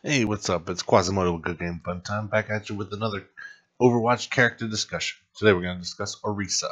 Hey, what's up? It's Quazimotoe with Good Game Fun Time, back at you with another Overwatch character discussion. Today we're going to discuss Orisa,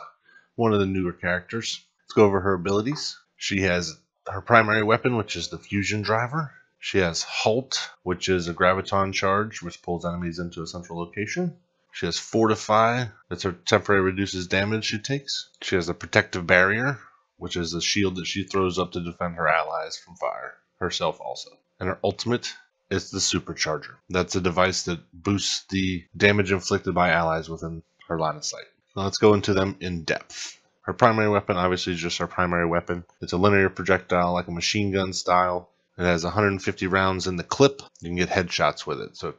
one of the newer characters. Let's go over her abilities. She has her primary weapon, which is the fusion driver. She has Halt, which is a graviton charge, which pulls enemies into a central location. She has Fortify, that's her temporary reduces damage she takes. She has a protective barrier, which is a shield that she throws up to defend her allies from fire, herself also. And her ultimate is the Supercharger. That's a device that boosts the damage inflicted by allies within her line of sight. Now let's go into them in depth. Her primary weapon obviously is just her primary weapon. It's a linear projectile like a machine gun style. It has 150 rounds in the clip. You can get headshots with it, so it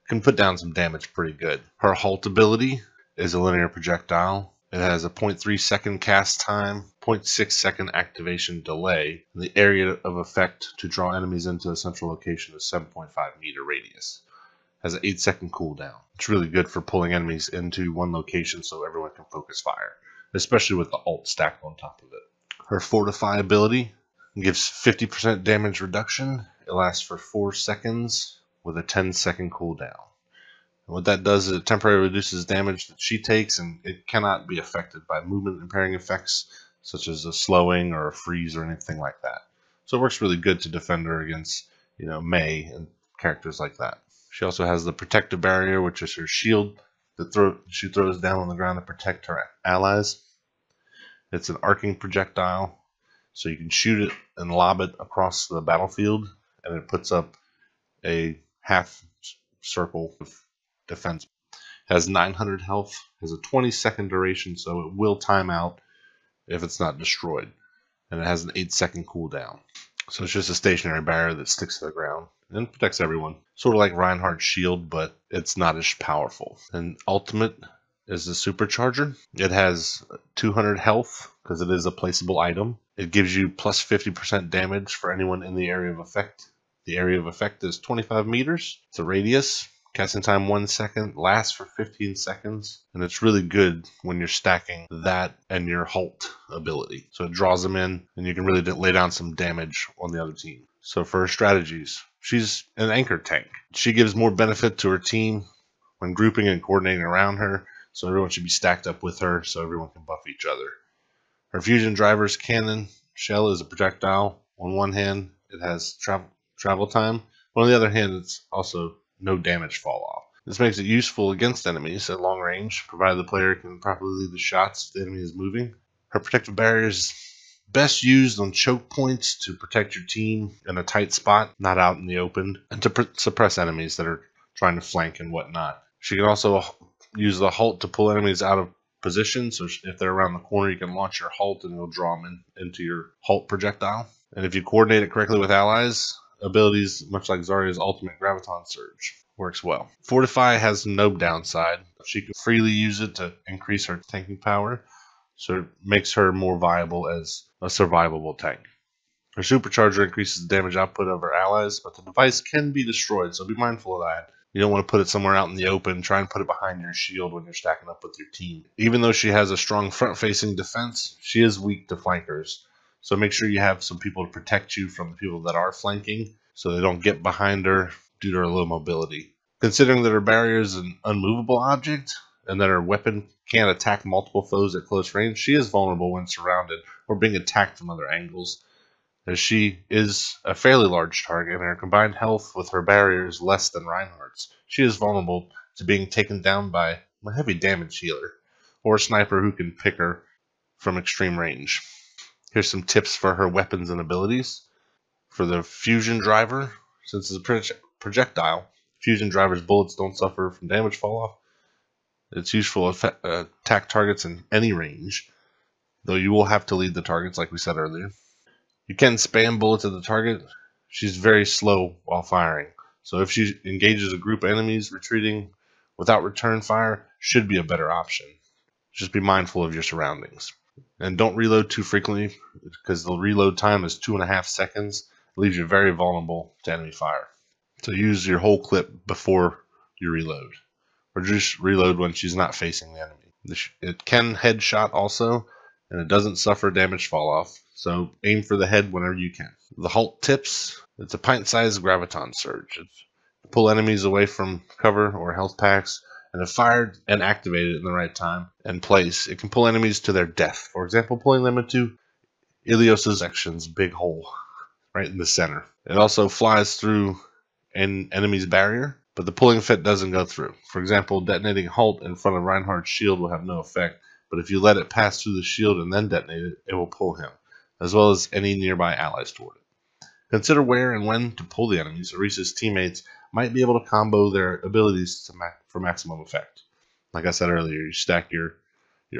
can put down some damage pretty good. Her Halt ability is a linear projectile. It has a 0.3 second cast time, 0.6 second activation delay, and the area of effect to draw enemies into a central location is 7.5 meter radius. It has an 8-second cooldown. It's really good for pulling enemies into one location so everyone can focus fire, especially with the ult stacked on top of it. Her Fortify ability gives 50% damage reduction. It lasts for 4 seconds with a 10-second cooldown. And what that does is it temporarily reduces damage that she takes, and it cannot be affected by movement impairing effects such as a slowing or a freeze or anything like that. So it works really good to defend her against, Mei and characters like that. She also has the protective barrier, which is her shield that she throws down on the ground to protect her allies. It's an arcing projectile, so you can shoot it and lob it across the battlefield, and it puts up a half circle of defense. It has 900 health, has a 20-second duration, so it will time out if it's not destroyed, and it has an 8-second cooldown. So it's just a stationary barrier that sticks to the ground and protects everyone. Sort of like Reinhardt's shield, but it's not as powerful. And ultimate is the Supercharger. It has 200 health because it is a placeable item. It gives you plus 50% damage for anyone in the area of effect. The area of effect is 25 meters. It's a radius. Casting time 1 second, lasts for 15 seconds, and it's really good when you're stacking that and your Halt ability. So it draws them in, and you can really lay down some damage on the other team. So for her strategies, she's an anchor tank. She gives more benefit to her team when grouping and coordinating around her, so everyone should be stacked up with her so everyone can buff each other. Her fusion driver's cannon shell is a projectile. On one hand, it has travel time. On the other hand, it's also no damage fall off. This makes it useful against enemies at long range, provided the player can properly lead the shots if the enemy is moving. Her protective barrier is best used on choke points to protect your team in a tight spot, not out in the open, and to suppress enemies that are trying to flank and whatnot. She can also use the Halt to pull enemies out of position, so if they're around the corner, you can launch your Halt and it'll draw them into your Halt projectile. And if you coordinate it correctly with allies, abilities much like Zarya's ultimate graviton surge works well. Fortify has no downside. She can freely use it to increase her tanking power, so it makes her more viable as a survivable tank. Her Supercharger increases the damage output of her allies, but the device can be destroyed, so be mindful of that. You don't want to put it somewhere out in the open. Try and put it behind your shield when you're stacking up with your team. Even though she has a strong front-facing defense, she is weak to flankers. So make sure you have some people to protect you from the people that are flanking so they don't get behind her due to her low mobility. Considering that her barrier is an unmovable object and that her weapon can't attack multiple foes at close range, she is vulnerable when surrounded or being attacked from other angles, as she is a fairly large target and her combined health with her barrier is less than Reinhardt's. She is vulnerable to being taken down by a heavy damage healer or a sniper who can pick her from extreme range. Here's some tips for her weapons and abilities. For the fusion driver, since it's a projectile, fusion driver's bullets don't suffer from damage fall off. It's useful to attack targets in any range, though you will have to lead the targets like we said earlier. You can spam bullets at the target. She's very slow while firing, so if she engages a group of enemies retreating without return fire, should be a better option. Just be mindful of your surroundings. And don't reload too frequently, because the reload time is 2.5 seconds. It leaves you very vulnerable to enemy fire. So use your whole clip before you reload, or just reload when she's not facing the enemy. It can headshot also, and it doesn't suffer damage fall off, so aim for the head whenever you can. The Halt tips, it's a pint-sized graviton surge. pull enemies away from cover or health packs, and if fired and activated in the right time and place, it can pull enemies to their death. For example, pulling them into Ilios's section's big hole right in the center. It also flies through an enemy's barrier, but the pulling effect doesn't go through. For example, detonating Halt in front of Reinhardt's shield will have no effect, but if you let it pass through the shield and then detonate it, it will pull him, as well as any nearby allies toward it. Consider where and when to pull the enemies. Orisa's teammates might be able to combo their abilities for maximum effect. Like I said earlier, you stack your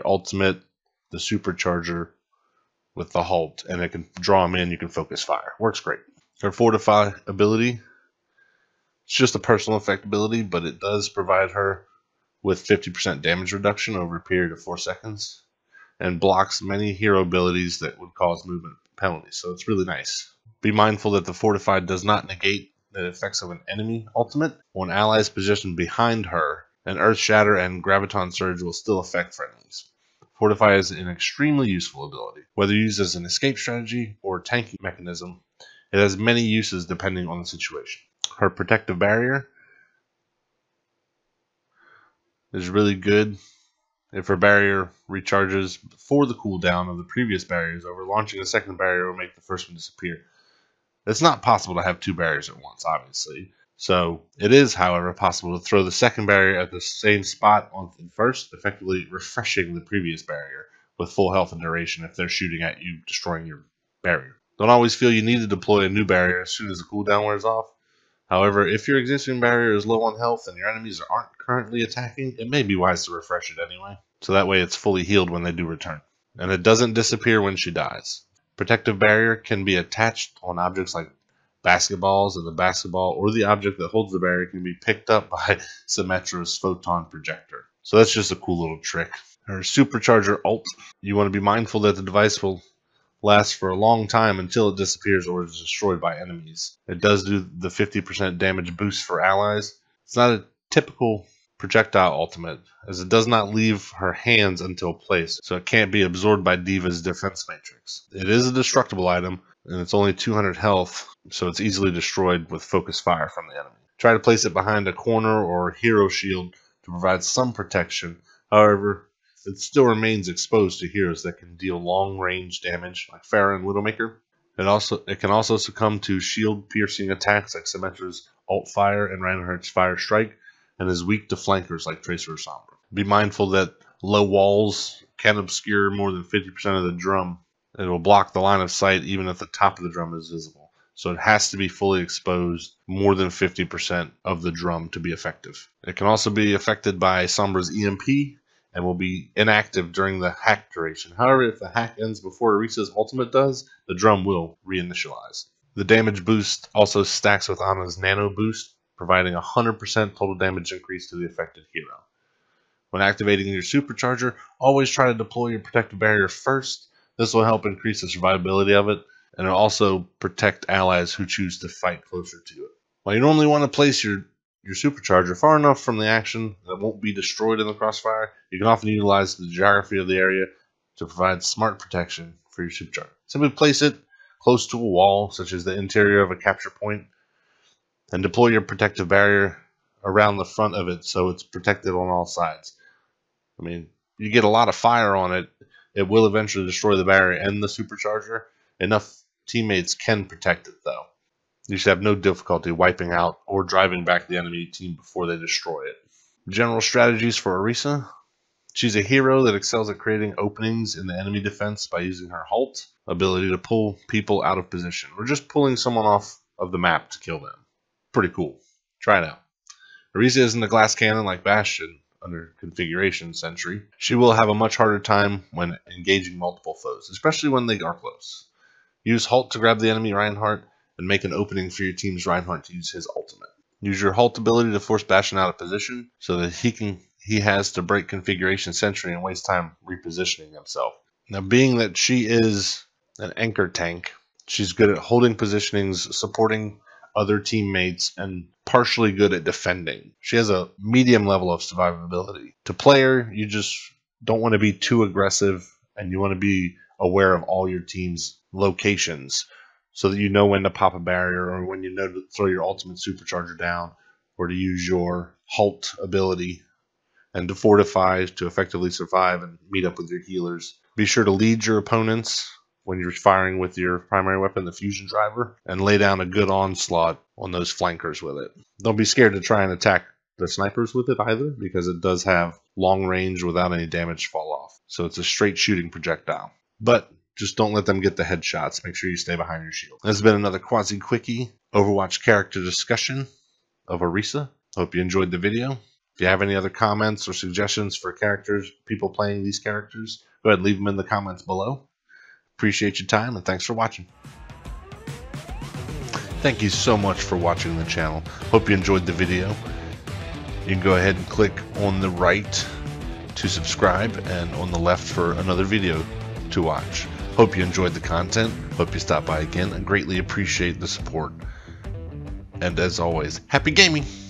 ultimate, the Supercharger, with the Halt, and it can draw them in. You can focus fire. Works great. Her Fortify ability, it's just a personal effect ability, but it does provide her with 50% damage reduction over a period of 4 seconds, and blocks many hero abilities that would cause movement penalties. So it's really nice. Be mindful that the Fortify does not negate the effects of an enemy ultimate. When allies positioned behind her, an Earth Shatter and Graviton Surge will still affect friendlies. Fortify is an extremely useful ability. Whether used as an escape strategy or tanking mechanism, it has many uses depending on the situation. Her Protective Barrier is really good. If her barrier recharges before the cooldown of the previous barrier is over, launching a second barrier will make the first one disappear. It's not possible to have 2 barriers at once, obviously. So it is, however, possible to throw the second barrier at the same spot on the first, effectively refreshing the previous barrier with full health and duration if they're shooting at you, destroying your barrier. Don't always feel you need to deploy a new barrier as soon as the cooldown wears off. However, if your existing barrier is low on health and your enemies aren't currently attacking, it may be wise to refresh it anyway, so that way it's fully healed when they do return. And it doesn't disappear when she dies. Protective Barrier can be attached on objects like basketballs, and the basketball or the object that holds the barrier can be picked up by Symmetra's Photon Projector. So that's just a cool little trick. Her Supercharger ult, you want to be mindful that the device will last for a long time until it disappears or is destroyed by enemies. It does do the 50% damage boost for allies. It's not a typical projectile ultimate, as it does not leave her hands until placed, so it can't be absorbed by D.Va's defense matrix. It is a destructible item, and it's only 200 health, so it's easily destroyed with focus fire from the enemy. Try to place it behind a corner or hero shield to provide some protection. However, it still remains exposed to heroes that can deal long-range damage, like Pharah and Widowmaker. It can also succumb to shield-piercing attacks like Symmetra's Alt Fire and Reinhardt's Fire Strike, and is weak to flankers like Tracer or Sombra. Be mindful that low walls can obscure more than 50% of the drum. It will block the line of sight even if the top of the drum is visible. So it has to be fully exposed more than 50% of the drum to be effective. It can also be affected by Sombra's EMP and will be inactive during the hack duration. However, if the hack ends before Orisa's ultimate does, the drum will reinitialize. The damage boost also stacks with Ana's Nano Boost, providing 100% total damage increase to the affected hero. When activating your Supercharger, always try to deploy your Protective Barrier first. This will help increase the survivability of it, and it'll also protect allies who choose to fight closer to it. While you normally want to place your Supercharger far enough from the action that it won't be destroyed in the crossfire, you can often utilize the geography of the area to provide smart protection for your Supercharger. Simply place it close to a wall, such as the interior of a capture point, and deploy your Protective Barrier around the front of it so it's protected on all sides. I mean, you get a lot of fire on it, it will eventually destroy the barrier and the Supercharger. Enough teammates can protect it, though. You should have no difficulty wiping out or driving back the enemy team before they destroy it. General strategies for Orisa. She's a hero that excels at creating openings in the enemy defense by using her Halt ability to pull people out of position, or just pulling someone off of the map to kill them. Pretty cool. Try it out. Orisa isn't a glass cannon like Bastion under Configuration Sentry. She will have a much harder time when engaging multiple foes, especially when they are close. Use Halt to grab the enemy Reinhardt and make an opening for your team's Reinhardt to use his ultimate. Use your Halt ability to force Bastion out of position so that he has to break Configuration Sentry and waste time repositioning himself. Now, being that she is an anchor tank, she's good at holding positionings, supporting other teammates, and partially good at defending. She has a medium level of survivability. To play her, you just don't want to be too aggressive, and you want to be aware of all your team's locations so that you know when to pop a barrier or when you know to throw your ultimate Supercharger down or to use your Halt ability and to fortify to effectively survive and meet up with your healers. Be sure to lead your opponents when you're firing with your primary weapon, the fusion driver, and lay down a good onslaught on those flankers with it. Don't be scared to try and attack the snipers with it either, because it does have long range without any damage fall off. So it's a straight shooting projectile. But just don't let them get the headshots. Make sure you stay behind your shield. This has been another Quazi Quickie Overwatch character discussion of ORISA. Hope you enjoyed the video. If you have any other comments or suggestions for characters, people playing these characters, go ahead and leave them in the comments below. Appreciate your time and thanks for watching. Thank you so much for watching the channel. Hope you enjoyed the video. You can go ahead and click on the right to subscribe and on the left for another video to watch. Hope you enjoyed the content. Hope you stop by again. I greatly appreciate the support. And as always, happy gaming!